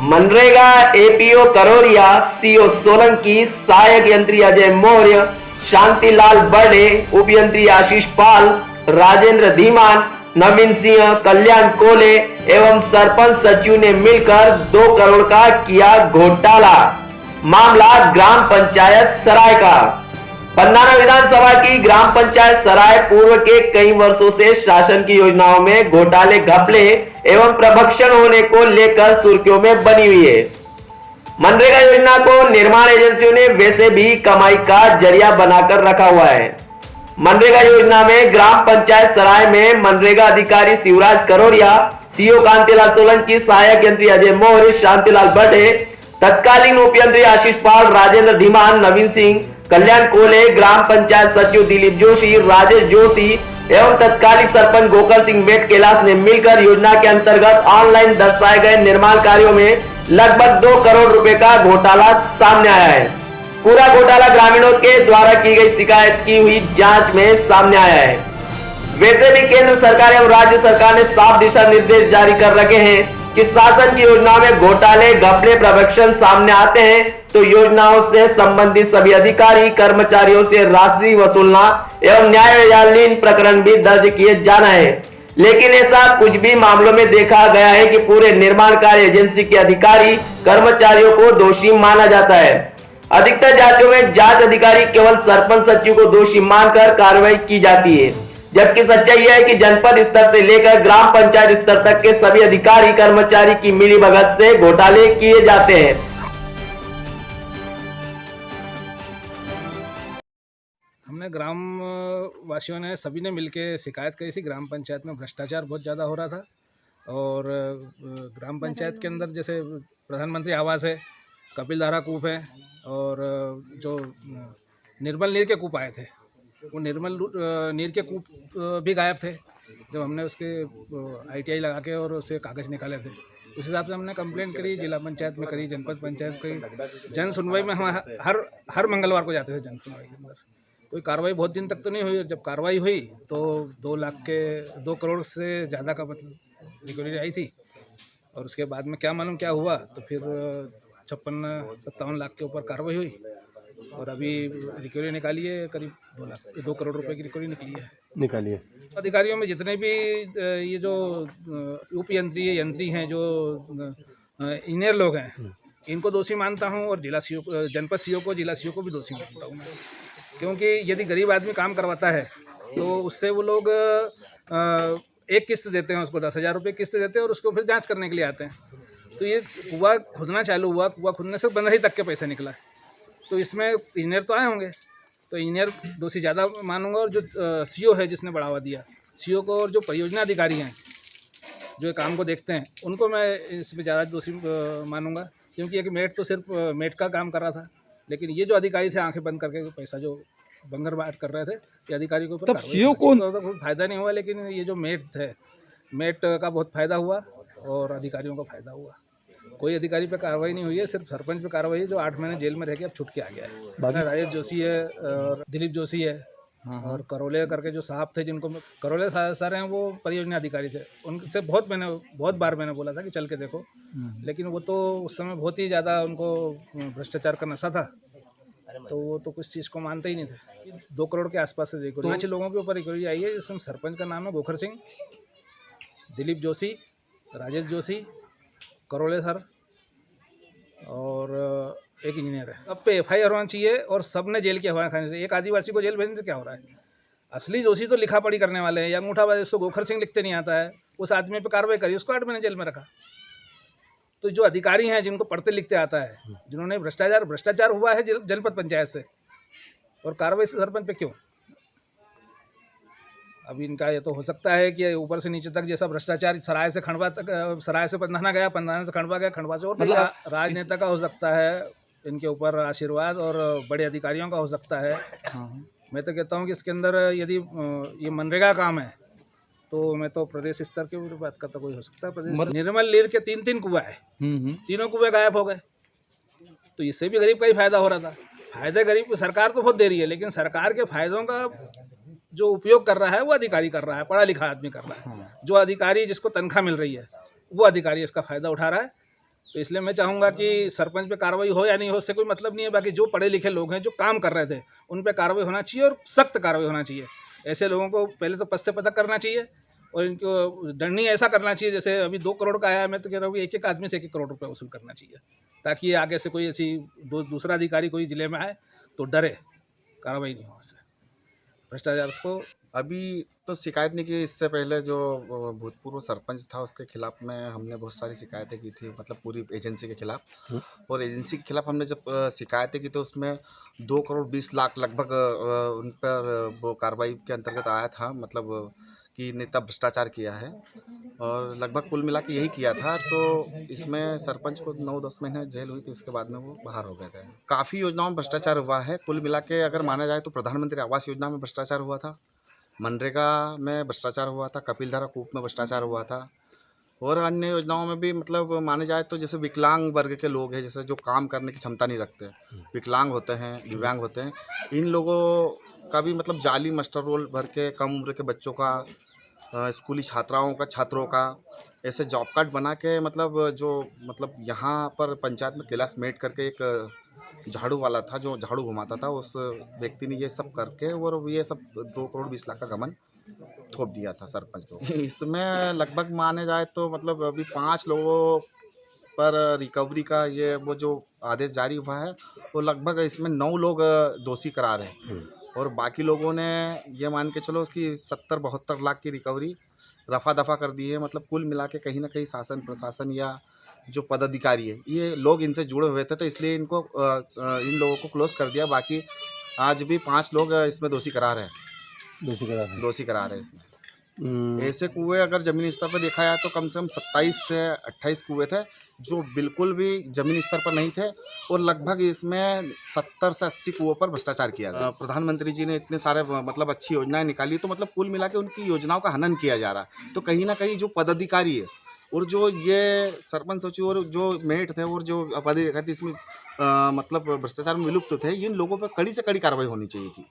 MNREGA APO करोरिया, CO Solanki, सहायक यंत्री Ajay Maurya, Shantilal birthday, उप यंत्री आशीष पाल, राजेंद्र धीमान, नवीन सिंह, कल्याण कोले एवं सरपंच सचिव ने मिलकर 2 करोड़ का किया घोटाला। मामला ग्राम पंचायत सराय का। पंधाना विधानसभा की ग्राम पंचायत सराय पूर्व के कई वर्षों से शासन की योजनाओं में घोटाले, घपले एवं प्रभक्षण होने को लेकर सुर्खियों में बनी हुई है। मनरेगा योजना को निर्माण एजेंसियों ने वैसे भी कमाई का जरिया बनाकर रखा हुआ है। मनरेगा योजना में ग्राम पंचायत सराय में मनरेगा अधिकारी शिवराज करोरिया, सीओ कांतिलाल सोलंकी, सहायक यंत्री अजय मौर्य, शांतिलाल बर्डे, तत्कालीन उप यंत्री आशीष पाल, राजेंद्र धीमान, नवीन सिंह, कल्याण कोले, ग्राम पंचायत सचिव दिलीप जोशी, राजेश जोशी एवं तत्कालीन सरपंच गोकर सिंह मेट कैलाश ने मिलकर योजना के अंतर्गत ऑनलाइन दर्शाए गए निर्माण कार्यों में लगभग 2 करोड़ रुपए का घोटाला सामने आया है। पूरा घोटाला ग्रामीणों के द्वारा की गई शिकायत की हुई जांच में सामने आया है। वैसे भी केंद्र सरकार एवं राज्य सरकार ने साफ दिशा निर्देश जारी कर रखे हैं कि शासन की योजनाओं में घोटाले, घपले, प्रभक्षण सामने आते हैं तो योजनाओं से संबंधित सभी अधिकारी कर्मचारियों से राशि वसूलना एवं न्यायालयीन प्रकरण भी दर्ज किए जाना है। लेकिन ऐसा कुछ भी मामलों में देखा गया है कि पूरे निर्माण कार्य एजेंसी के अधिकारी कर्मचारियों को दोषी माना जाता है। अधिकतर जांचों में जांच अधिकारी केवल सरपंच सचिव को दोषी मानकर कार्रवाई की जाती है, जबकि सच्चाई यह है कि जनपद स्तर से लेकर ग्राम पंचायत स्तर तक के सभी अधिकारी कर्मचारी की मिलीभगत से घोटाले किए जाते हैं। हमने ग्राम वासियों ने सभी ने मिलकर शिकायत करी थी। ग्राम पंचायत में भ्रष्टाचार बहुत ज़्यादा हो रहा था और ग्राम पंचायत के अंदर जैसे प्रधानमंत्री आवास है, कपिलधारा कूप है और जो निर्मल नीर के कूप आए थे, वो निर्मल नीर के कूप भी गायब थे। जब हमने उसके ITI लगा के और उससे कागज़ निकाले थे, उस हिसाब से हमने कंप्लेंट करी, जिला पंचायत में करी, जनपद पंचायत करी। जन सुनवाई में हम हर मंगलवार को जाते थे जन सुनवाई के अंदर। कोई कार्रवाई बहुत दिन तक तो नहीं हुई। जब कार्रवाई हुई तो 2 करोड़ से ज़्यादा का मतलब रिकवरी आई थी और उसके बाद में क्या मालूम क्या हुआ, तो फिर 56-57 लाख के ऊपर कार्रवाई हुई और अभी रिकवरी निकाली है करीब 2 करोड़ रुपए की रिकवरी निकाली है। अधिकारियों में जितने भी ये जो उप यंत्री हैं, जो इंजीनियर लोग हैं, इनको दोषी मानता हूँ और जनपद सीओ को, जिला सीओ को भी दोषी मानता हूँ मैं। क्योंकि यदि गरीब आदमी काम करवाता है तो उससे वो लोग एक किस्त देते हैं, उसको 10,000 रुपये किस्त देते हैं और उसको फिर जांच करने के लिए आते हैं। तो ये कुआं खुदना चालू हुआ, कुआं खुदने से 15 तक के पैसे निकला। तो इसमें इंजीनियर तो आए होंगे, तो इंजीनियर दोषी ज़्यादा मानूंगा। और जो सीओ है जिसने बढ़ावा दिया, सीओ को, और जो परियोजना अधिकारी हैं जो काम को देखते हैं, उनको मैं इसमें ज़्यादा दोषी मानूंगा। क्योंकि एक मेट तो सिर्फ मेट का काम कर रहा था, लेकिन ये जो अधिकारी थे आंखें बंद करके पैसा जो बंगर बाट कर रहे थे, ये अधिकारी के ऊपर सीओ को फायदा नहीं हुआ, लेकिन ये जो मेट थे, मेट का बहुत फायदा हुआ और अधिकारियों का फायदा हुआ। कोई अधिकारी पे कार्रवाई नहीं हुई है, सिर्फ सरपंच पे कार्रवाई है जो 8 महीने जेल में रह के अब छूट के आ गया है। राजेश जोशी है और दिलीप जोशी है और करोले करके जो साहब थे, जिनको करोले सर हैं, वो परियोजना अधिकारी थे। उनसे बहुत बार मैंने बोला था कि चल के देखो, लेकिन वो तो उस समय बहुत ही ज़्यादा उनको भ्रष्टाचार का नशा था, तो वो तो कुछ चीज़ को मानते ही नहीं थे। 2 करोड़ के आसपास से रिकवरी 5 लोगों के ऊपर रिकवरी आई है, जिसमें सरपंच का नाम है गोखर सिंह, दिलीप जोशी, राजेश जोशी, करोले सर और एक इंजीनियर है। अब पे FIR होना चाहिए और सब ने जेल के हवा खाने से। एक आदिवासी को जेल भेजने से क्या हो रहा है? असली दोषी तो लिखा पढ़ी करने वाले हैं। या अंगूठाबाज, उसको गोखर सिंह लिखते नहीं आता है, उस आदमी पे कार्रवाई करी, उसको 8 महीने जेल में रखा। तो जो अधिकारी हैं जिनको पढ़ते लिखते आता है, जिन्होंने भ्रष्टाचार हुआ है जनपद पंचायत से, और कार्रवाई से सरपंच पे क्यों? अब इनका ये तो हो सकता है कि ऊपर से नीचे तक जैसा भ्रष्टाचार सराय से खंडवा तक, सराय से पंधाना गया, पंधाना से खंडवा गया, खंडवा से और राजनेता का हो सकता है इनके ऊपर आशीर्वाद, और बड़े अधिकारियों का हो सकता है। मैं तो कहता हूँ कि इसके अंदर यदि ये मनरेगा काम है तो मैं तो प्रदेश स्तर के ऊपर बात करता, कोई हो सकता है प्रदेश। निर्मल नीर के 3 कुआं है, तीनों कुएं गायब हो गए, तो इससे भी गरीब का ही फायदा हो रहा था। फायदा गरीब को सरकार तो बहुत दे रही है, लेकिन सरकार के फायदों का जो उपयोग कर रहा है वो अधिकारी कर रहा है, पढ़ा लिखा आदमी कर रहा है। जो अधिकारी जिसको तनख्वाह मिल रही है वो अधिकारी इसका फ़ायदा उठा रहा है तो इसलिए मैं चाहूँगा कि सरपंच पे कार्रवाई हो या नहीं हो, उससे कोई मतलब नहीं है। बाकी जो पढ़े लिखे लोग हैं, जो काम कर रहे थे, उन पे कार्रवाई होना चाहिए और सख्त कार्रवाई होना चाहिए। ऐसे लोगों को पहले तो पद से पदक करना चाहिए और इनको दंडनीय ऐसा करना चाहिए। जैसे अभी 2 करोड़ का आया है, मैं तो कह रहा हूँ कि एक आदमी से 1-1 करोड़ रुपये वसूल करना चाहिए, ताकि ये आगे से कोई ऐसी दूसरा अधिकारी कोई ज़िले में आए तो डरे, कार्रवाई नहीं हो उससे भ्रष्टाचार को। अभी तो शिकायत नहीं की, इससे पहले जो भूतपूर्व सरपंच था उसके खिलाफ में हमने बहुत सारी शिकायतें की थी, मतलब पूरी एजेंसी के खिलाफ। और एजेंसी के खिलाफ हमने जब शिकायतें की तो उसमें 2 करोड़ 20 लाख लगभग उन पर वो कार्रवाई के अंतर्गत आया था, मतलब कि नेता भ्रष्टाचार किया है और लगभग कुल मिला के यही किया था। तो इसमें सरपंच को 9-10 महीने जेल हुई थी, उसके बाद में वो बाहर हो गए थे। काफ़ी योजनाओं में भ्रष्टाचार हुआ है, कुल मिला के अगर माना जाए तो प्रधानमंत्री आवास योजना में भ्रष्टाचार हुआ था, मनरेगा में भ्रष्टाचार हुआ था, कपिलधारा कूप में भ्रष्टाचार हुआ था और अन्य योजनाओं में भी। मतलब माने जाए तो जैसे विकलांग वर्ग के लोग हैं, जैसे जो काम करने की क्षमता नहीं रखते, विकलांग होते हैं, दिव्यांग होते हैं, इन लोगों का भी मतलब जाली मास्टर रोल भर के कम उम्र के बच्चों का, स्कूली छात्रों का ऐसे जॉब कार्ड बना के, मतलब यहाँ पर पंचायत में क्लासमेट करके एक झाड़ू वाला था जो झाड़ू घुमाता था, उस व्यक्ति ने ये सब करके और ये सब 2 करोड़ 20 लाख का गबन थोप दिया था सरपंच को। इसमें लगभग माने जाए तो मतलब अभी 5 लोगों पर रिकवरी का ये वो जो आदेश जारी हुआ है, वो लगभग इसमें 9 लोग दोषी करार हैं और बाकी लोगों ने ये मान के चलो कि 70-72 लाख की रिकवरी रफा दफा कर दी है। मतलब कुल मिला के कहीं ना कहीं शासन प्रशासन या जो पदाधिकारी है, ये लोग इनसे जुड़े हुए थे, तो इसलिए इन लोगों को क्लोज कर दिया। बाकी आज भी 5 लोग इसमें दोषी करार हैं, दोषी करार है इसमें। ऐसे कुएं अगर ज़मीनी स्तर पर देखा जाए तो कम से कम 27 से 28 कुएं थे जो बिल्कुल भी ज़मीनी स्तर पर नहीं थे और लगभग इसमें 70 से 80 कुओं पर भ्रष्टाचार किया गया। प्रधानमंत्री जी ने इतने सारे मतलब अच्छी योजनाएं निकाली, तो मतलब कुल मिला के उनकी योजनाओं का हनन किया जा रहा है। तो कहीं ना कहीं जो पदाधिकारी है और जो ये सरपंच सचिव और जो मेट थे और जो पदाधिकारी थे, इसमें मतलब भ्रष्टाचार में विलुप्त थे, इन लोगों पर कड़ी से कड़ी कार्रवाई होनी चाहिए थी।